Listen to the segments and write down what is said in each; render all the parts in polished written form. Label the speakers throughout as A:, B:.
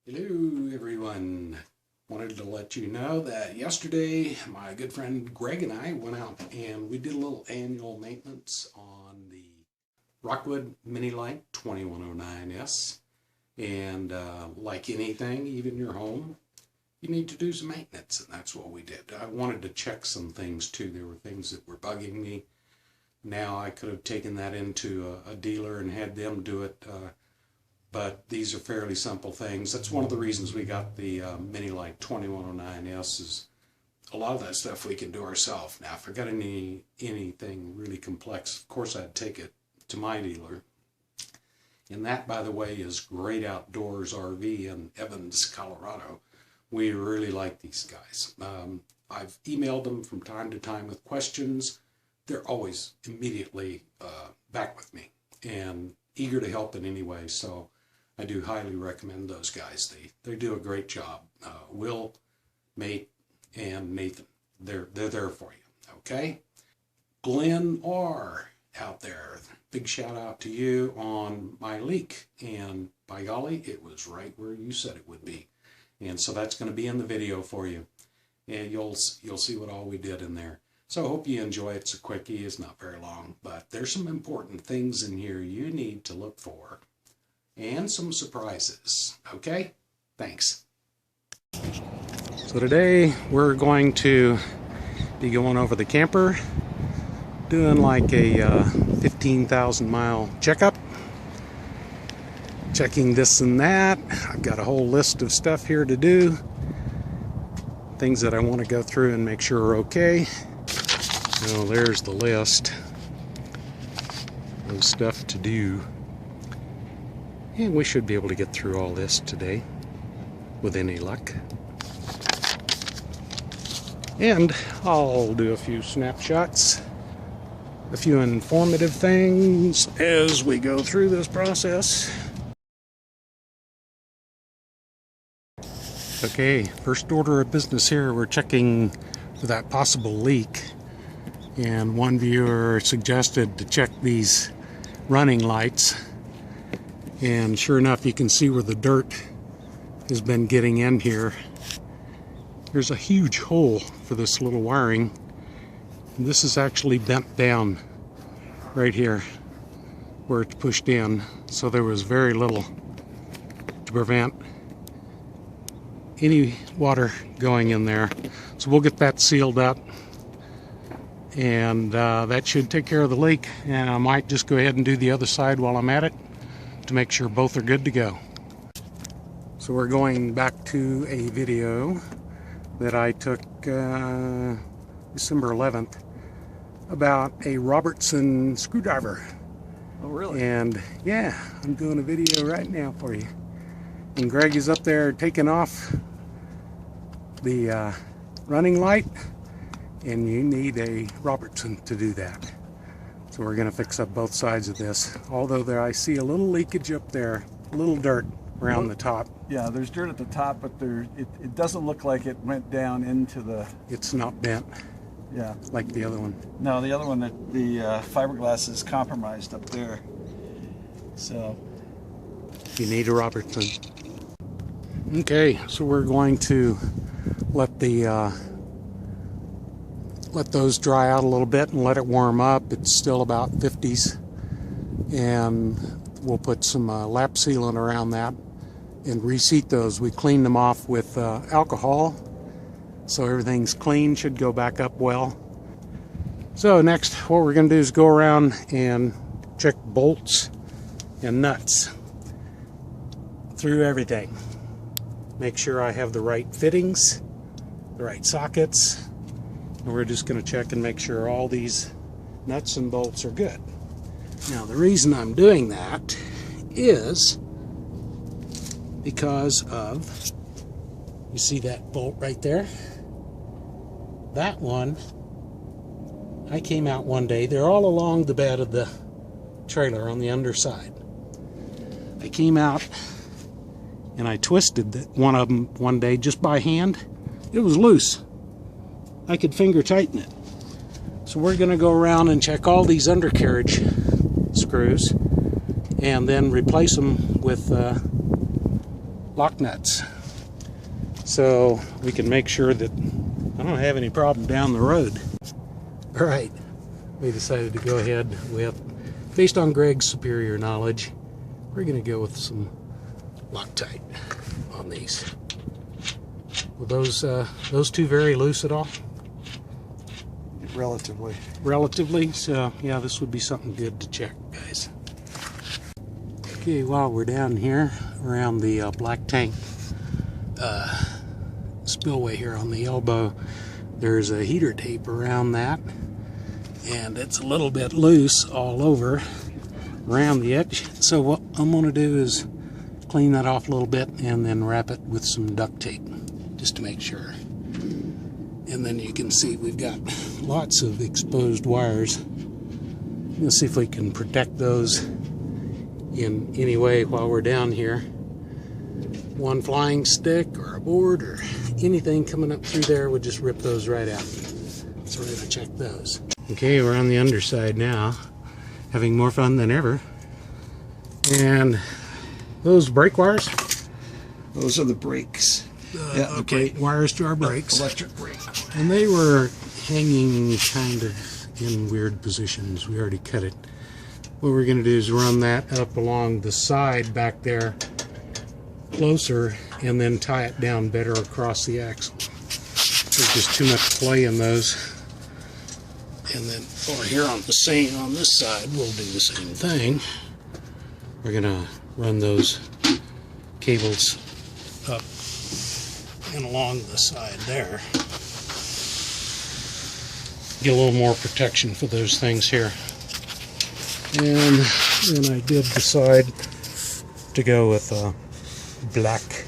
A: Hello everyone. Wanted to let you know that yesterday my good friend Greg and I went out and we did a little annual maintenance on the Rockwood Mini Lite 2109S. And like anything, even your home, you need to do some maintenance, and that's what we did. I wanted to check some things too. There were things that were bugging me. Now I could have taken that into a dealer and had them do it, but these are fairly simple things. That's one of the reasons we got the Mini Lite 2109S, is a lot of that stuff we can do ourselves. Now, if I got anything really complex, of course I'd take it to my dealer. And that, by the way, is Great Outdoors RV in Evans, Colorado. We really like these guys. I've emailed them from time to time with questions. They're always immediately back with me and eager to help in any way. So I do highly recommend those guys. They do a great job. Will, Mate, and Nathan, they're there for you. Okay, Glenn R. out there, big shout out to you on my leak, and by golly, it was right where you said it would be. And so that's going to be in the video for you, and you'll see what all we did in there. So I hope you enjoy it. It's a quickie. It's not very long, but there's some important things in here you need to look for and some surprises. Okay? Thanks. So today we're going to be going over the camper, doing like a 15,000 mile checkup, checking this and that. I've got a whole list of stuff here to do, things that I want to go through and make sure are okay. Well, there's the list of stuff to do, and we should be able to get through all this today with any luck. And I'll do a few snapshots, a few informative things as we go through this process. Okay, first order of business here, we're checking for that possible leak. And one viewer suggested to check these running lights, and sure enough, you can see where the dirt has been getting in here. There's a huge hole for this little wiring, and this is actually bent down right here where it's pushed in, so there was very little to prevent any water going in there. So we'll get that sealed up, and that should take care of the leak. And I might just go ahead and do the other side while I'm at it to make sure both are good to go. So we're going back to a video that I took December 11th about a Robertson screwdriver.
B: Oh, really?
A: And yeah, I'm doing a video right now for you. And Greg is up there taking off the running light, and you need a Robertson to do that. So we're going to fix up both sides of this. Although there, I see a little leakage up there, a little dirt around the top.
B: Yeah, there's dirt at the top, but it doesn't look like it went down into the...
A: It's not bent.
B: Yeah.
A: Like the other one.
B: No, the other one, the fiberglass is compromised up there. So...
A: you need a Robertson. Okay, so we're going to let those dry out a little bit and let it warm up. It's still about 50s, and we'll put some lap sealant around that and reseat those. We cleaned them off with alcohol, so everything's clean, should go back up well. So next, what we're going to do is go around and check bolts and nuts through everything. Make sure I have the right fittings, the right sockets, and we're just going to check and make sure all these nuts and bolts are good. Now, the reason I'm doing that is because of, you see that bolt right there? That one, I came out one day, they're all along the bed of the trailer on the underside. I came out and I twisted one of them one day just by hand. It was loose. I could finger tighten it. So we're going to go around and check all these undercarriage screws and then replace them with lock nuts, so we can make sure that I don't have any problem down the road. All right, we decided to go ahead with, based on Greg's superior knowledge, we're going to go with some Loctite on these. Were those two very loose at all?
B: Relatively.
A: Relatively, so yeah, this would be something good to check, guys. Okay, while we're down here around the black tank spillway here on the elbow, there's a heater tape around that, and it's a little bit loose all over around the edge. So what I'm going to do is clean that off a little bit and then wrap it with some duct tape just to make sure. And then you can see we've got lots of exposed wires. Let's see if we can protect those in any way while we're down here. One flying stick or a board or anything coming up through there would just rip those right out. So we're going to check those. Okay, we're on the underside now, having more fun than ever. And those brake wires?
B: Those are the brakes.
A: Yeah, okay, wires to our brakes.
B: Electric brake.
A: And they were hanging kind of in weird positions. We already cut it. What we're going to do is run that up along the side back there closer and then tie it down better across the axle. There's just too much play in those. And then over here on this side, we'll do the same thing. We're going to run those cables up and along the side there. Get a little more protection for those things here. And then I did decide to go with black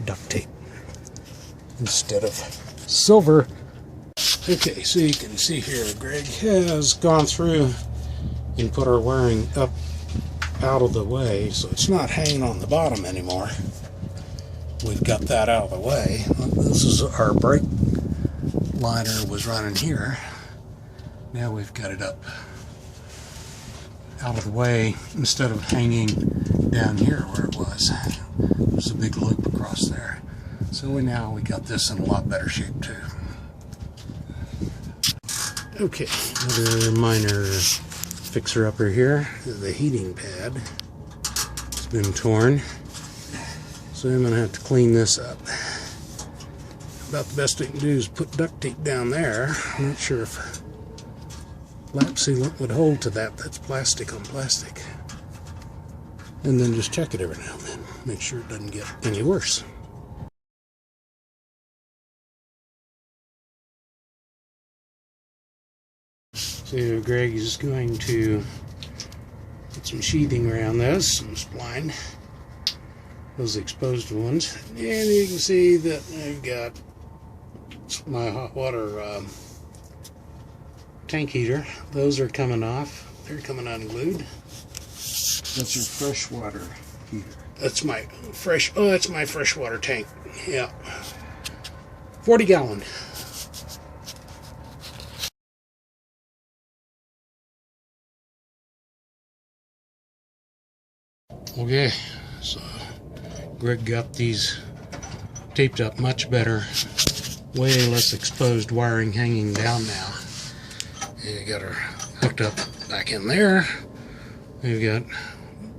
A: duct tape instead of silver. Okay, so you can see here, Greg has gone through and put our wiring up out of the way, so it's not hanging on the bottom anymore. We've got that out of the way. This is our brake liner was running here. Now we've got it up out of the way instead of hanging down here where it was. There's a big loop across there. So now we got this in a lot better shape too. Okay, another minor fixer-upper here. The heating pad. It's been torn. So I'm going to have to clean this up. About the best I can do is put duct tape down there. I'm not sure if lap sealant would hold to that. That's plastic on plastic. And then just check it every now and then. Make sure it doesn't get any worse. So Greg is going to put some sheathing around this, some spline, those exposed ones. And you can see that I've got my hot water tank heater. Those are coming off. They're coming unglued.
B: That's your freshwater heater.
A: That's my that's my freshwater tank. Yeah. 40 gallon. Okay, so Greg got these taped up much better. Way less exposed wiring hanging down now. You got her hooked up back in there. We've got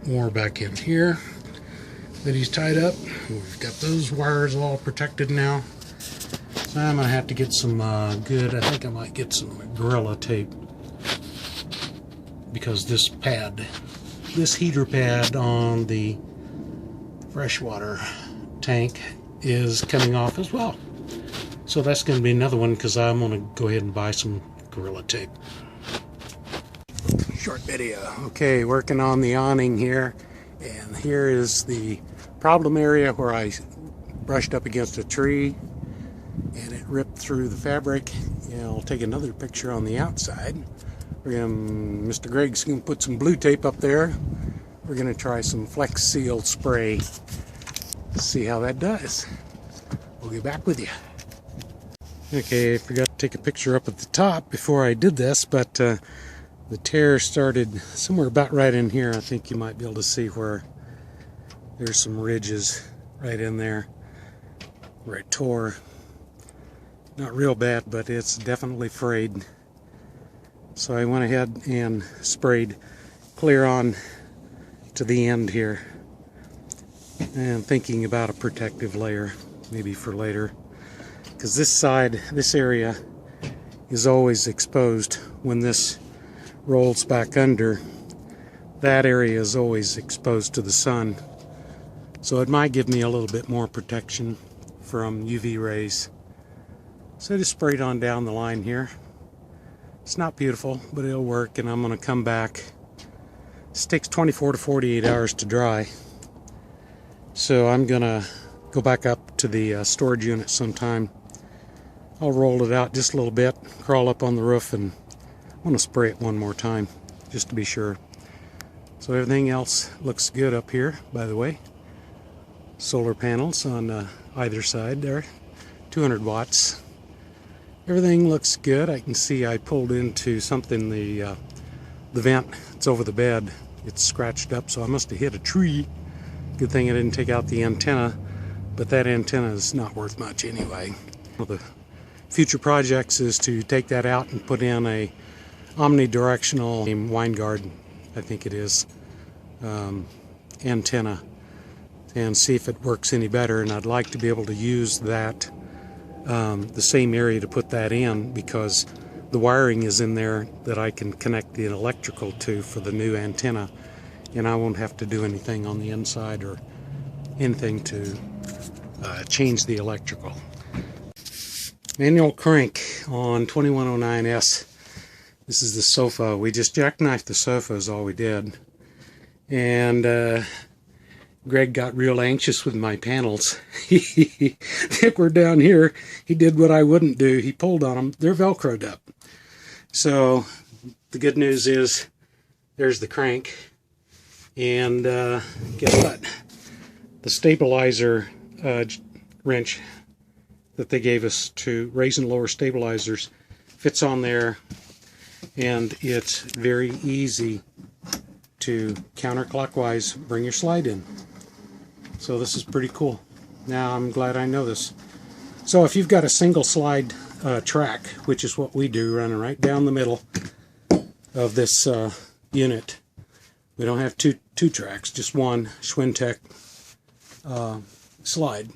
A: more back in here that he's tied up. We've got those wires all protected now. So I'm gonna have to get some good, I think I might get some Gorilla tape, because this heater pad on the freshwater tank is coming off as well. So that's going to be another one, because I'm going to go ahead and buy some Gorilla tape. Short video. Okay, working on the awning here, and here is the problem area where I brushed up against a tree and it ripped through the fabric. And I'll take another picture on the outside. Mr. Greg's going to put some blue tape up there. We're going to try some Flex Seal spray. See how that does. We'll get back with you. Okay, I forgot to take a picture up at the top before I did this, but the tear started somewhere about right in here. I think you might be able to see where there's some ridges right in there where it tore. Not real bad, but it's definitely frayed. So I went ahead and sprayed clear on to the end here, and thinking about a protective layer maybe for later, because this area is always exposed. When this rolls back under, that area is always exposed to the sun, so it might give me a little bit more protection from UV rays. So I just sprayed on down the line here. It's not beautiful, but it'll work, and I'm going to come back. This takes 24 to 48 hours to dry, so I'm going to go back up to the storage unit sometime. I'll roll it out just a little bit, crawl up on the roof, and I'm going to spray it one more time just to be sure. So everything else looks good up here, by the way. Solar panels on either side there, 200 watts. Everything looks good. I can see I pulled into something, the vent. It's over the bed. It's scratched up, so I must have hit a tree. Good thing I didn't take out the antenna, but that antenna is not worth much anyway. One of the future projects is to take that out and put in a omnidirectional wine guard, I think it is, antenna, and see if it works any better. And I'd like to be able to use that the same area to put that in, because the wiring is in there that I can connect the electrical to for the new antenna, and I won't have to do anything on the inside or anything to change the electrical. Manual crank on 2109S. This is the sofa. We just jackknifed the sofa is all we did, and Greg got real anxious with my panels. If we're down here, he did what I wouldn't do. He pulled on them. They're velcroed up. So the good news is there's the crank. And guess what? The stabilizer wrench that they gave us to raise and lower stabilizers fits on there. And it's very easy to counterclockwise bring your slide in. So this is pretty cool. Now I'm glad I know this. So if you've got a single slide track, which is what we do, running right down the middle of this unit, we don't have two tracks, just one Schwintech slide.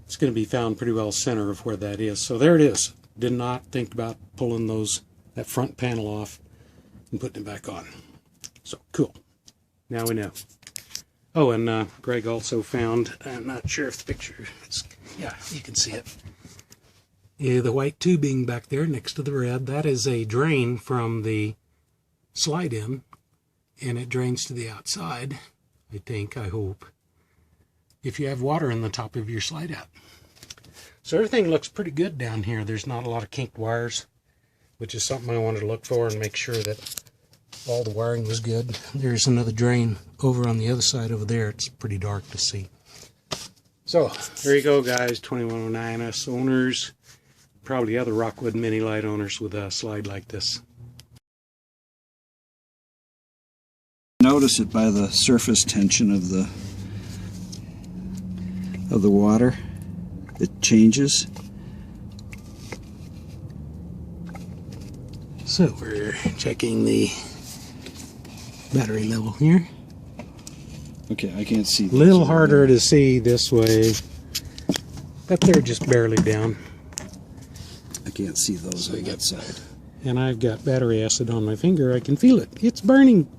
A: It's going to be found pretty well center of where that is. So there it is. Did not think about pulling that front panel off and putting it back on. So cool. Now we know. Oh, and Greg also found, I'm not sure if the picture is, yeah, you can see it. Yeah, the white tubing back there next to the red, that is a drain from the slide in, and it drains to the outside, I think, I hope, if you have water in the top of your slide out. So everything looks pretty good down here. There's not a lot of kinked wires, which is something I wanted to look for and make sure that all the wiring was good. There's another drain over on the other side over there. It's pretty dark to see. So there you go, guys. 2109S owners, probably other Rockwood Mini Lite owners with a slide like this.
B: Notice it by the surface tension of the water. It changes.
A: So we're checking the battery level here.
B: Okay, I can't see.
A: A little harder to see this way, but they're just barely down.
B: I can't see those on that side.
A: And I've got battery acid on my finger. I can feel it. It's burning.